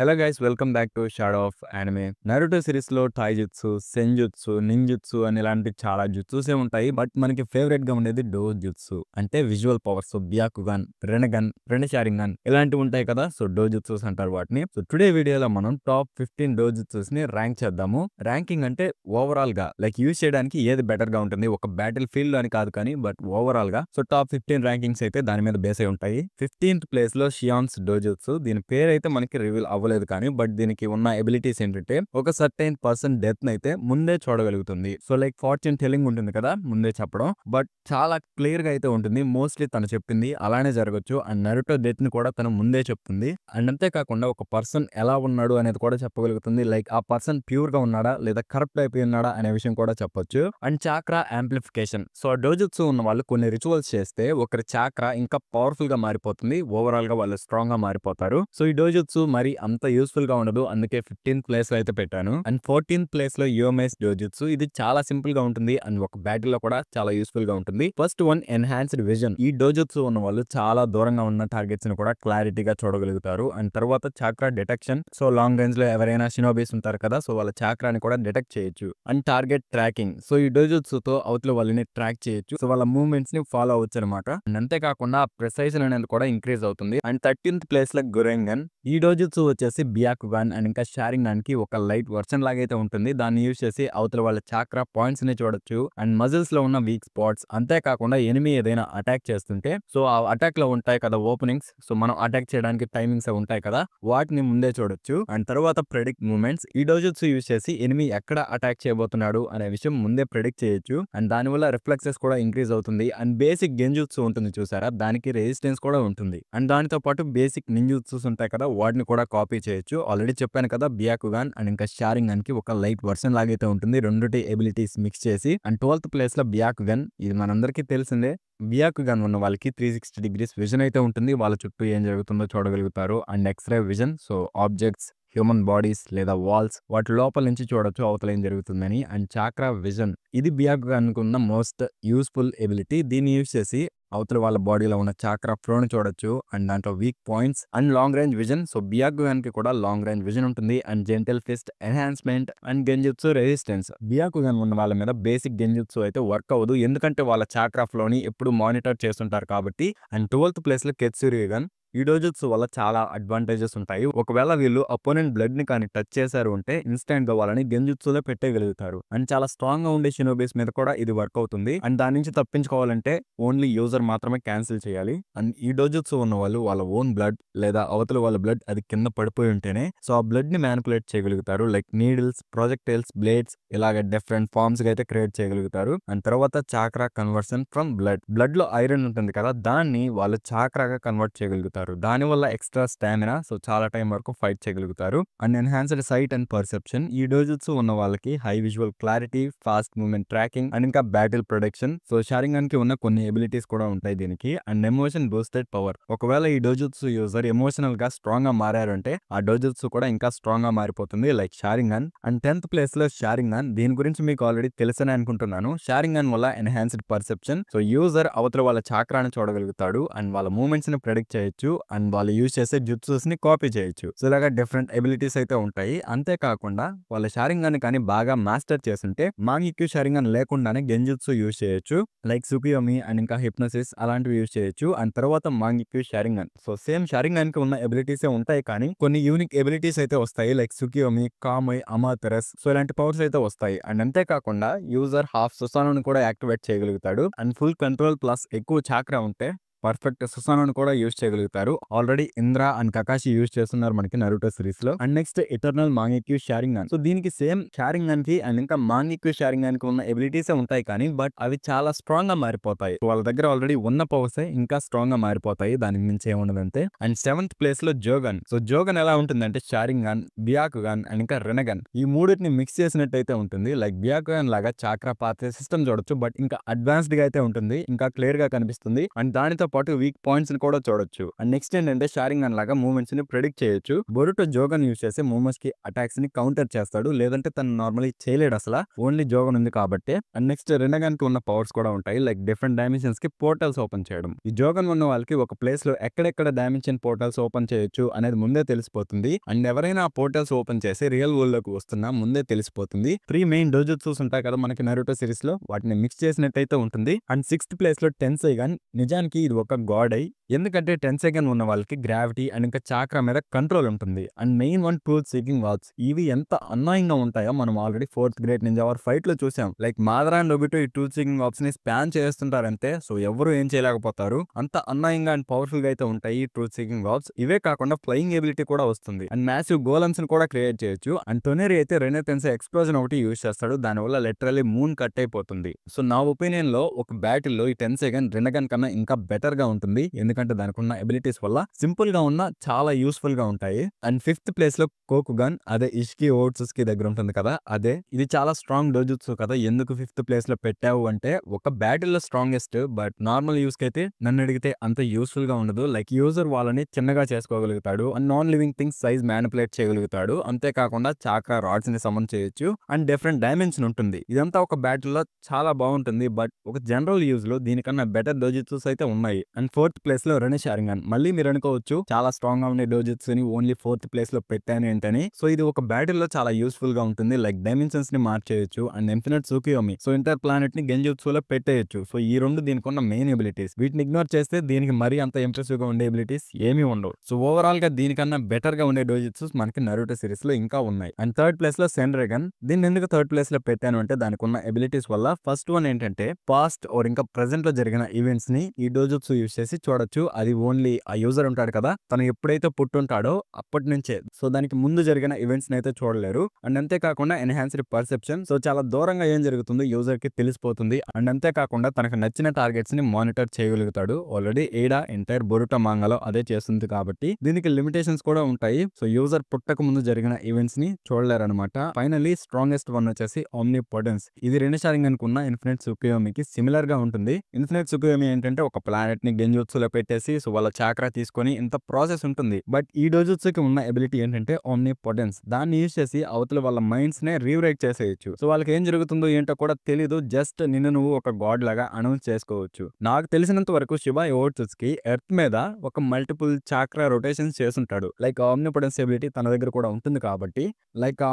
Hello guys welcome back to shadow of anime. Naruto series లో టైజుట్సు, సెంజుట్సు, ninjutsu అని ఇలాంటి చాలా జుట్సుసే ఉంటాయి. బట్ మనకి ఫేవరెట్ గా ఉండేది డోజుట్సు అంటే విజువల్ పవర్స్. బ్యాకుగాన్, రెనగన్, రెనషారింగన్ ఇలాంటివి ఉంటాయి కదా. సో డోజుట్సుస్ అంటారు వాటిని. సో టుడే వీడియోలో మనం టాప్ 15 డోజుట్సుస్ ని ర్యాంక్ చేద్దాము. ర్యాంకింగ్ అంటే ఓవరాల్ గా లైక్ యూజ్ చేయడానికి ఏది బెటర్ గా ఉంటుంది ఒక బ్యాటిల్ ఫీల్డ్ లో అని కాదు కానీ బట్ ఓవరాల్ గా. సో టాప్ 15 ర్యాంకింగ్స్ అయితే దాని మీద బేస్ అయి ఉంటాయి. 15th ప్లేస్ లో షియాన్స్ డోజుట్సు. దీని పేరు అయితే మనకి రివీల్ అవ్వలేదు కానీ బట్ దీనికి ఉన్న ఎబిలిటీస్ ఏంటంటే ఒక సర్టైన్ పర్సన్ డెత్ అయితే ముందే చూడగలుగుతుంది. సో లైక్ ఫార్చ్యూన్ టెల్లింగ్ ఉంటుంది కదా ముందే చెప్పడం, బట్ చాలా క్లియర్ గా అయితే ఉంటుంది. మోస్ట్లీ తను చెప్పింది అలానే జరగచ్చు. అండ్ నరుటో డెత్ ని కూడా తను ముందే చెప్తుంది. అండ్ అంతేకాకుండా ఒక పర్సన్ ఎలా ఉన్నాడు అనేది కూడా చెప్పగలుగుతుంది. లైక్ ఆ పర్సన్ ప్యూర్ గా ఉన్నాడా లేదా కరప్ట్ అయిపోయి ఉన్నాడా అనే విషయం కూడా చెప్పొచ్చు. And chakra amplification. So dojutsu ఉన్న వాళ్ళు కొన్ని రిచువల్స్ చేస్తే ఒకరి చాక్రా ఇంకా పవర్ఫుల్ గా మారిపోతుంది. ఓవరాల్ గా వాళ్ళు స్ట్రాంగ్ గా మారిపోతారు. సో ఈ డోజుట్సు మరి అంత యూస్ఫుల్ గా ఉండదు, అందుకే 15th ప్లేస్ లో అయితే పెట్టాను. అండ్ 14th ప్లేస్ లో యోమేస్ డోజుట్సు. ఇది చాలా సింపుల్ గా ఉంటుంది అండ్ ఒక బ్యాటిల్ లో కూడా చాలా యూస్ఫుల్ గా ఉంటుంది. First one enhanced vision. ఈ డోజుట్సు ఉన్న వాళ్ళు చాలా దూరంగా ఉన్న టార్గెట్స్ ని కూడా క్లారిటీగా చూడగలుగుతారు. అండ్ తర్వాత చాక్రా డిటెక్షన్. సో లాంగ్ రేంజ్ లో ఎవరైనా షినోబీస్ ఉంటారు కదా, సో వాళ్ళ చాక్రాని కూడా డిటెక్ట్ చేయొచ్చు. And target tracking. సో ఈ డోజుట్సుతో అవతల వాళ్ళని ట్రాక్ చేయొచ్చు. సో వాళ్ళ మూవ్మెంట్స్ ని ఫాలో అవ్వచ్చు అనమాట. అండ్ అంతేకాకుండా ప్రెసైజన్ అనేది కూడా ఇంక్రీజ్ అవుతుంది. అండ్ 13th ప్లేస్ లో గురెంగన్. ఈ డోజుట్సు వచ్చేసి బియాకుగాన్ అండ్ ఇంకా షారింగాన్ కి ఒక లైట్ వర్షన్ లాగైతే ఉంటుంది. దాన్ని యూజ్ చేసి అవతల వాళ్ళ చాక్రా పాయింట్స్ ని చూడొచ్చు. అండ్ మజిల్స్ లో ఉన్న వీక్ స్పాట్స్. అంతేకాకుండా ఎనిమి ఏదైనా అటాక్ చేస్తుంటే సో ఆ అటాక్ లో ఉంటాయి కదా ఓపెనింగ్స్. సో మనం అటాక్ చేయడానికి టైమింగ్స్ ఉంటాయి కదా, వాటిని ముందే చూడొచ్చు. అండ్ తర్వాత ప్రెడిక్ట్ మూవ్మెంట్స్. ఈ డోజుట్సు యూజ్ చేసి ఎనిమి ఎక్కడ అటాక్ చేయబోతున్నాడు అనే విషయం ముందే ప్రెడిక్ట్ చేయొచ్చు. అండ్ దానివల్ల రిఫ్లెక్సెస్ కూడా ఇంక్రీజ్ అవుతుంది. అండ్ బేసిక్ గెంజుట్సు ఉంటుంది చూసారా, దానికి రెసిస్టెన్స్ కూడా ఉంటుంది. అండ్ దానితో పాటు బేసిక్ నింజుట్సుస్ ఉంటాయి కదా, వాటిని కూడా కాపీ చేయొచ్చు. ఆల్రెడీ చెప్పాను కదా, బియాకుగాన్ అండ్ ఇంకా షారింగాన్ కి ఒక లైట్ వర్షన్ లాగైతే ఉంటుంది రెండుటి ఎబిలిటీస్ మిక్స్ చేసి. అండ్ 12th ప్లేస్ లో బియాకుగాన్. ఇది మనందరికీ తెలిసిందే. బియాకుగాన్ ఉన్న వాళ్ళకి 360 degrees విజన్ అయితే ఉంటుంది. వాళ్ళ చుట్టూ ఏం జరుగుతుందో చూడగలుగుతారు. And x-ray vision. So objects, human bodies లేదా వాల్స్ వాటి లోపల నుంచి చూడొచ్చు అవతల ఏం జరుగుతుందని. And chakra vision. ఇది బియాకుగాన్ ఉన్న మోస్ట్ యూస్ఫుల్ ఎబిలిటీ. దీన్ని యూజ్ చేసి అవతల వాళ్ళ బాడీలో ఉన్న చాక్రా ఫ్లోని చూడొచ్చు. అండ్ దాంట్లో weak points and long range vision. So Byakugan కి కూడా లాంగ్ రేంజ్ విజన్ ఉంటుంది. And gentle fist enhancement and genjutsu resistance. Byakugan ఉన్న వాళ్ళ మీద బేసిక్ గెంజుట్సు అయితే వర్క్ అవ్వదు, ఎందుకంటే వాళ్ళ చాక్రా ఫ్లోని ఎప్పుడు మానిటర్ చేస్తుంటారు కాబట్టి. అండ్ 12th ప్లేస్ లో కెట్సురియుగన్. ఈ డోజుట్సు వల్ల చాలా అడ్వాంటేజెస్ ఉంటాయి. ఒకవేళ వీళ్ళు అపోనెంట్ బ్లడ్ ని కానీ టచ్ చేశారు అంటే ఇన్స్టెంట్ గా వాళ్ళని గెంజుట్సులో పెట్టగలుగుతారు. అండ్ చాలా స్ట్రాంగ్ గా ఉండే షినోబీస్ మీద కూడా ఇది వర్క్ అవుతుంది. అండ్ దాని నుంచి తప్పించుకోవాలంటే ఓన్లీ యూజర్ మాత్రమే క్యాన్సిల్ చేయాలి. అండ్ ఈ డోజుట్సు ఉన్న వాళ్ళు వాళ్ళ ఓన్ బ్లడ్ లేదా అవతల వాళ్ళ బ్లడ్ అది కింద పడిపోయి ఉంటేనే సో ఆ బ్లడ్ ని మ్యానిపులేట్ చేయగలుగుతారు. లైక్ నీడిల్స్, ప్రాజెక్టైల్స్, బ్లేడ్స్ ఇలాగ డిఫరెంట్ ఫార్మ్స్ గా అయితే క్రియేట్ చేయగలుగుతారు. అండ్ తర్వాత chakra conversion from blood. Blood లో ఐరన్ ఉంటుంది కదా, దాన్ని వాళ్ళు చాక్రాగా కన్వర్ట్ చేయగలుగుతారు. దానివల్ల ఎక్స్ట్రా స్టామినా, సో చాలా టైం వరకు ఫైట్ చేయగలుగుతారు. And enhanced sight and perception. ఈ డోజుట్సు ఉన్న వాళ్ళకి high visual clarity, fast movement tracking and ఇంకా బ్యాటిల్ ప్రొడక్షన్. సో షారింగాన్ కి ఉన్న కొన్ని ఎబిలిటీస్ కూడా ఉంటాయి దీనికి. And emotion boosted power. ఒకవేళ ఈ డోజుట్సు యూజర్ ఎమోషనల్ గా స్ట్రాంగ్ గా మారారంటే ఆ డోజుట్సు కూడా ఇంకా స్ట్రాంగ్ గా మారిపోతుంది లైక్ షారింగాన్. అండ్ 10th ప్లేస్ లో షారింగాన్. దీని గురించి మీకు ఆల్రెడీ తెలుసని అనుకుంటున్నాను. షారింగాన్ వల్ల ఎన్హాన్స్డ్ పర్సెప్షన్. సో యూజర్ అవతల వాళ్ళ చాక్రాని చూడగలుగుతాడు అండ్ వాళ్ళ మూవ్మెంట్స్ ని ప్రెడిక్ట్ చేయొచ్చు. అండ్ వాళ్ళు యూజ్ చేసే జుట్సూస్ ని కాపీ చేయొచ్చు. సో ఇలాగా డిఫరెంట్ ఎబిలిటీస్ అయితే ఉంటాయి. అంతేకాకుండా వాళ్ళ షారింగాన్ కానీ బాగా మాస్టర్ చేస్తుంటే మాంగిక్యూ షారింగాన్ లేకుండానే గెంజుట్సు యూజ్ చేయొచ్చు. లైక్ సుకియోమి అండ్ ఇంకా హిప్నోసిస్ అలాంటివి యూజ్ చేయొచ్చు. అండ్ తర్వాత మాంగిక్యూ షారింగాన్. సో సేమ్ షారింగాన్ కి ఉన్న ఎబిలిటీస్ ఉంటాయి కానీ కొన్ని యూనిక్ ఎబిలిటీస్ అయితే వస్తాయి. లైక్ సుకియోమి, కామోయ్, అమాతెరస్. సో ఇలాంటి పవర్స్ అయితే వస్తాయి. అండ్ అంతేకాకుండా యూజర్ హాఫ్ సుసానోని కూడా యాక్టివేట్ చేయగలుగుతాడు. అండ్ ఫుల్ కంట్రోల్ ప్లస్ ఎక్కువ చాక్రా ఉంటే పర్ఫెక్ట్ సుసానోని కూడా యూజ్ చేయగలుగుతారు. Already Indra and Kakashi use చేస్తున్నారు మనకి నరుటో సిరీస్ లో. And next eternal Mangekyo Sharingan. So దీనికి సేమ్ షారింగాన్ కి అండ్ ఇంకా మాంగిక్యూ షారింగాన్ కి ఉన్న ఎబిలిటీస్ ఉంటాయి కానీ బట్ అవి చాలా స్ట్రాంగ్ గా మారిపోతాయి. వాళ్ళ దగ్గర ఆల్రెడీ ఉన్న పవర్స్ ఇంకా స్ట్రాంగ్ గా మారిపోతాయి, దానికి మించి ఏముండదంతే. అండ్ 7th ప్లేస్ లో జోగన్. సో జోగన్ ఎలా ఉంటుందంటే షారింగాన్, బియాకుగాన్ అండ్ ఇంకా రెనగన్ ఈ మూడింటిని మిక్స్ చేసినట్టయితే ఉంటుంది. లైక్ బియాకుగాన్ లాగా చాక్రా పాత్ర సిస్టమ్ చూడొచ్చు, బట్ ఇంకా అడ్వాన్స్డ్ గా అయితే ఉంటుంది, ఇంకా క్లియర్ గా కనిపిస్తుంది. అండ్ దానితో పాటు వీక్ పాయింట్స్ ని కూడా చూడొచ్చు. అండ్ నెక్స్ట్ ఏంటంటే షారింగన్ లాగా మూవ్‌మెంట్స్ ని ప్రిడిక్ట్ చేయొచ్చు. బొరుటో జోగన్ యూజ్ చేసి మోమోస్ కి అటాక్స్ ని కౌంటర్ చేస్తాడు. లేదంటే తను నార్మల్లీ చేయలేడు అసల. ఓన్లీ జోగన్ ఉంది కాబట్టే. అండ్ నెక్స్ట్ రినగాన్ కి ఉన్న పవర్స్ కూడా ఉంటాయి. లైక్ డిఫరెంట్ డైమెన్షన్స్ కి పోర్టల్స్ ఓపెన్ చేయడం. ఈ జోగన్ ఉన్న వాళ్ళకి ఒక ప్లేస్ లో ఎక్కడెక్కడ డైమెన్షన్ పోర్టల్స్ ఓపెన్ చేయొచ్చు అనేది ముందే తెలిసిపోతుంది. అండ్ ఎవరైనా ఆ పోర్టల్స్ ఓపెన్ చేసి రియల్ వరల్డ్ లోకి వస్తున్నా ముందే తెలిసిపోతుంది. 3 మెయిన్ డోజుట్సూస్ ఉంటాయి కదా మనకి నరుటో సిరీస్ లో, వాటిని మిక్స్ చేసినట్టయితే ఉంటుంది. అండ్ 6th ప్లేస్ లో టెన్సైగన్. నిజానికి ఇది ఒక గాడ్ ఐ. ఎందుకంటే టెన్సైగన్ ఉన్న వాళ్ళకి గ్రావిటీ అండ్ ఇంకా చాక్రా మీద కంట్రోల్ ఉంటుంది. And main one truth seeking walls. ఇవి ఎంత అన్నాయింగ్ గా ఉంటాయో మనం already 4th great ninja war fight లో చూసాం. లైక్ మాదరా అండ్ నొబిటో ఈ ట్రూత్ సీకింగ్ వాల్స్ ని స్పాన్ చేస్తుంటారంతే. సో ఎవరు ఏం చేయలేకపోతారు. అంత అన్నాయింగ్ గా అండ్ పవర్ఫుల్ గా అయితే ఉంటాయి ఈ ట్రూత్ సీకింగ్ వాల్స్. ఇవే కాకుండా ఫ్లయింగ్ ఎబిలిటీ కూడా వస్తుంది. అండ్ మ్యాసివ్ గోలమ్స్ ని కూడా క్రియేట్ చేయొచ్చు. అండ్ టొనెరి అయితే రెనే టెన్సై ఎక్స్ప్లోజన్ ఒకటి యూజ్ చేస్తాడు. దానివల్ల లిటరల్లీ మూన్ కట్ అయిపోతుంది. సో నా ఒపీనియన్ లో ఒక బ్యాటిల్ లో ఈ టెన్సైగన్ రినగన్ కన్నా ఇంకా బెటర్ గా ఉంటుంది. ఎందుకంటే దానికి ఉన్న ఎబిలిటీస్ వల్ల సింపుల్ గా ఉన్న చాలా యూస్ఫుల్ గా ఉంటాయి. అండ్ 5th ప్లేస్ లో కోకుగన్. అదే ఇష్కి ఓట్సుకి దగ్గర ఉంటుంది కదా అదే. ఇది చాలా స్ట్రాంగ్ డోజుట్సు కదా. ఎందుకు 5th ప్లేస్ లో పెట్టావు అంటే ఒక బ్యాటిల్ లో స్ట్రాంగెస్ట్, బట్ నార్మల్ యూస్ కి అయితే నన్ను అడిగితే అంత యూస్ఫుల్ గా ఉండదు. లైక్ యూజర్ వాళ్ళని చిన్నగా చేసుకోగలుగుతాడు. And non living things size manipulate చేయగలుగుతాడు. అంతేకాకుండా చాక్రా రాడ్స్ ని సమన్ చేయొచ్చు. అండ్ డిఫరెంట్ డైమెన్షన్ ఉంటుంది. ఇదంతా ఒక బ్యాటిల్ లో చాలా బాగుంటుంది. బట్ ఒక జనరల్ యూజ్ లో దీనికన్నా బెటర్ డోజుట్సూస్ అయితే ఉన్నాయి. అండ్ 4th ప్లేస్ లో రెనే షారింగన్. మళ్ళీ మీరు అనుకోవచ్చు చాలా స్ట్రాంగ్ గా ఉండే డోజుట్సు ని ఓన్లీ 4th ప్లేస్ లో పెట్టాను ఏంటని. సో ఇది ఒక బ్యాటిల్ లో చాలా యూస్ఫుల్ గా ఉంటుంది. లైక్ డైమెన్షన్స్ ని మార్చేయొచ్చు. And infinite Tsukuyomi. So inter planet ని గెంజుట్సులో పెట్టేయచ్చు. సో ఈ రెండు దీనికి ఉన్న మెయిన్ ఎబిలిటీస్. వీటిని ఇగ్నోర్ చేస్తే దీనికి మరీ అంత ఇంప్రెసివ్ గా ఉండే ఎబిలిటీస్ ఏమీ ఉండవు. సో ఓవరాల్ గా దీనికన్నా బెటర్ గా ఉండే డోజుట్సూస్ మనకి నరుటో సిరీస్ లో ఇంకా ఉన్నాయి. అండ్ 3rd ప్లేస్ లో సెన్రెగన్. దీన్ని ఎందుకు 3rd ప్లేస్ లో పెట్టాను అంటే దానికి ఉన్న ఎబిలిటీస్ వల్ల. ఫస్ట్ వన్ ఏంటంటే పాస్ట్ ఆర్ ఇంకా ప్రెసెంట్ లో జరిగిన ఈవెంట్స్ ని ఈ డోజుట్సు యూస్ చేసి చూడొచ్చు. అది ఓన్లీ ఆ యూజర్ ఉంటాడు కదా, తను ఎప్పుడైతే పుట్టుంటాడో అప్పటి నుంచే. సో దానికి ముందు జరిగిన ఈవెంట్స్ అయితే చూడలేరు. అండ్ అంతేకాకుండా ఎన్హాన్స్డ్ పర్సెప్షన్. సో చాలా దూరంగా ఏం జరుగుతుందో యూజర్ కి తెలిసిపోతుంది. అండ్ అంతేకాకుండా తనకు నచ్చిన టార్గెట్స్ ని మానిటర్ చేయగలుగుతాడు. ఆల్రెడీ ఏడా ఎంటైర్ బొరుటో మాంగాలో అదే చేస్తుంది కాబట్టి దీనికి లిమిటేషన్స్ కూడా ఉంటాయి. సో యూజర్ పుట్టక ముందు జరిగిన ఈవెంట్స్ ని చూడలేరు అనమాట. ఫైనల్లీ స్ట్రాంగెస్ట్ వన్ వచ్చేసి ఆమ్నిపోటెన్స్. ఇది రెనే షారింగన్ కున్న ఇన్ఫినిట్ సుకుయోమికి సిమిలర్ గా ఉంటుంది. ఇన్ఫినిట్ సుకుయోమి ఏంటంటే ఒక ప్లానెట్ ని గెంజుట్సులో పెట్టేసి సో వాళ్ళ చాక్రా తీసుకొని ఇంత ప్రాసెస్ ఉంటుంది. బట్ ఈ డోజుట్సుకి ఉన్న ఎబిలిటీ ఏంటంటే ఆమ్నిపోటెన్స్. దాన్ని యూజ్ చేసి అవతల వాళ్ళ మైండ్స్ నే రీరైట్ చేసేయచ్చు. సో వాళ్ళకి ఏం జరుగుతుందో ఏంటో కూడా తెలీదు. జస్ట్ నిన్ను నువ్వు ఒక గాడ్ లాగా అనౌన్స్ చేసుకోవచ్చు. నాకు తెలిసినంత వరకు శివ ఓట్సుకి ఎర్త్ మీద ఒక మల్టిపుల్ చాక్రా రొటేషన్స్ చేస్తుంటాడు. లైక్ ఆమ్నిపోటెన్స్ ఎబిలిటీ తన దగ్గర కూడా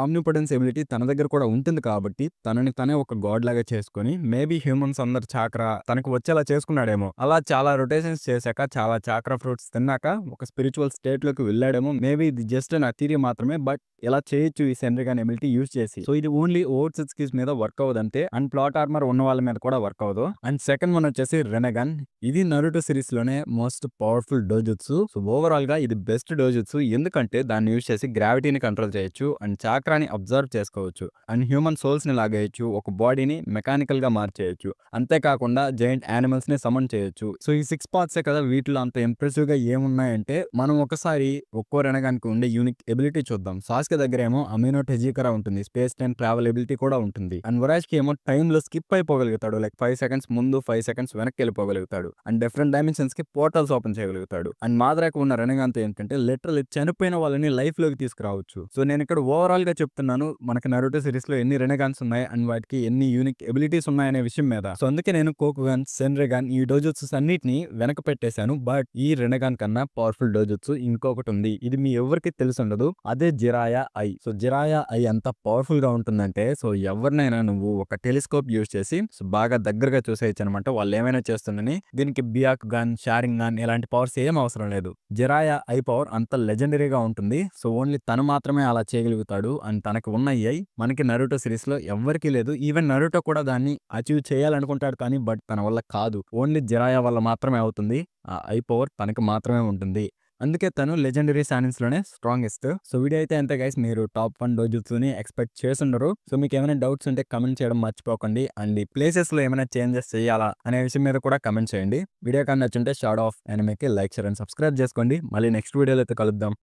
ఉంటుంది కాబట్టి తనని తనే ఒక గాడ్ లాగా చేసుకొని మేబీ హ్యూమన్స్ అందరు చాక్రా తనకు వచ్చేలా చేసుకున్నాడేమో. అలా చాలా రొటేషన్స్ చేశాక చాలా చాక్రా ఫ్రూట్స్ తిన్నాక ఒక స్పిరిచువల్ స్టేట్ లోకి వెళ్ళాడేమో. మేబీ ఇది జస్ట్ నా థియరీ మాత్రమే. బట్ ఇలా చేయొచ్చు ఈ సెన్రెగన్ ఎబిలిటీ యూజ్ చేసి. సో ఇది ఓన్లీ ఓట్సుకి మీద వర్క్ అవ్వదు అంతే. అండ్ ప్లాట్ ఆర్మర్ ఉన్న వాళ్ళ మీద కూడా వర్క్ అవ్వదు. అండ్ సెకండ్ వన్ వచ్చేసి రెనగన్. ఇది నరుటో సిరీస్ లోనే మోస్ట్ పవర్ఫుల్ డోజుట్సు. సో ఓవరాల్ గా ఇది బెస్ట్ డోజుట్సు. ఎందుకంటే దాన్ని యూజ్ చేసి గ్రావిటీని కంట్రోల్ చేయొచ్చు. అండ్ చాక్రాని అబ్జర్వ్ చేసుకోవచ్చు. అండ్ హ్యూమన్ సోల్స్ ని లాగేయచ్చు. ఒక బాడీని మెకానికల్ గా మార్చేయచ్చు. అంతేకాకుండా జైంట్ యానిమల్స్ ని సమన్ చేయొచ్చు. సో ఈ 6 పార్ట్సే కదా, వీటిలో అంత ఇంప్రెసివ్ గా ఏమున్నాయంటే మనం ఒకసారి ఒక్కో రెనగాన్కి ఉండే యూనిక్ ఎబిలిటీ చూద్దాం. సాస్కే దగ్గర ఏమో అమినో టెజికరా ఉంటుంది. స్పేస్ టైం ట్రావెల్ ఎబిలిటీ కూడా ఉంటుంది. అండ్ వరాజ్ కి ఏమో టైమ్ లో స్కిప్ అయిపోగలుగుతాడు. లైక్ 5 సెకండ్స్ ముందు 5 సెకండ్స్ వెనక్కి వెళ్ళిపోగలుగుతాడు. అండ్ డిఫరెంట్ డైమెన్షన్స్ కి పోర్టల్స్ ఓపెన్ చేయగలుగుతాడు. అండ్ మాద్రాకి ఉన్న రెనగాన్తో ఏంటంటే లిటరల్లీ చనిపోయిన వాళ్ళని లైఫ్ లోకి తీసుకురావచ్చు. సో నేను ఇక్కడ ఓవరాల్ గా చెప్తున్నాను మనకి నరుటో సిరీస్ లో ఎన్ని రెనగాన్స్ ఉన్నాయి అండ్ వాటికి ఎన్ని యూనిక్ ఎబిలిటీస్ ఉన్నాయనే విషయం మీద. సో అందుకే నేను కోకుగన్, సెన్రెగన్ ఈ డోజుట్సూస్ అన్నిటిని వెనక పెట్టేశాను. బట్ ఈ రెనగాన్ కన్నా పవర్ఫుల్ డోజుట్సు ఇంకొకటి ఉంది. ఇది మీ ఎవరికి తెలిసి ఉండదు. అదే జిరాయా ఐ. సో జిరాయా ఐ ఎంత పవర్ఫుల్ గా ఉంటుందంటే సో ఎవరినైనా నువ్వు ఒక టెలిస్కోప్ యూజ్ చేసి సో బాగా దగ్గరగా చూసేయచ్చు అనమాట వాళ్ళు ఏమైనా చేస్తుందని. దీనికి బియాకుగన్, షారింగన్ ఇలాంటి పవర్స్ ఏం అవసరం లేదు. జిరాయా ఐ పవర్ అంత లెజెండరీగా ఉంటుంది. సో ఓన్లీ తను మాత్రమే అలా చేయగలుగుతాడు. అండ్ తనకి ఉన్న ఐ మనకి నరుటో సిరీస్ లో ఎవ్వరికీ లేదు. ఈవెన్ నరుటో కూడా దాన్ని అచీవ్ చేయాలనుకుంటాడు కానీ బట్ తన వల్ల కాదు. ఓన్లీ జిరాయా వల్ల మాత్రమే అవుతుంది. ఆ ఐ పవర్ తనకి మాత్రమే ఉంటుంది. అందుకే తను లెజెండరీ శానిన్స్ లోనే స్ట్రాంగెస్ట్. సో వీడియో అయితే అంతే గైస్. మీరు టాప్ 1 డోజుట్సుని ఎక్స్పెక్ట్ చేస్తుండరు. సో మీకు ఏమైనా డౌట్స్ ఉంటే కమెంట్ చేయడం మర్చిపోకండి. అండ్ ఈ ప్లేసెస్ లో ఏమైనా చేంజెస్ చేయాలా అనే విషయం మీద కూడా కమెంట్ చేయండి. వీడియో కానీ నచ్చుంటే షార్ట్ ఆఫ్ ఎనిమేకి లైక్, షేర్ అండ్ సబ్స్క్రైబ్ చేసుకోండి. మళ్ళీ నెక్స్ట్ వీడియోలో అయితే కలుద్దాం.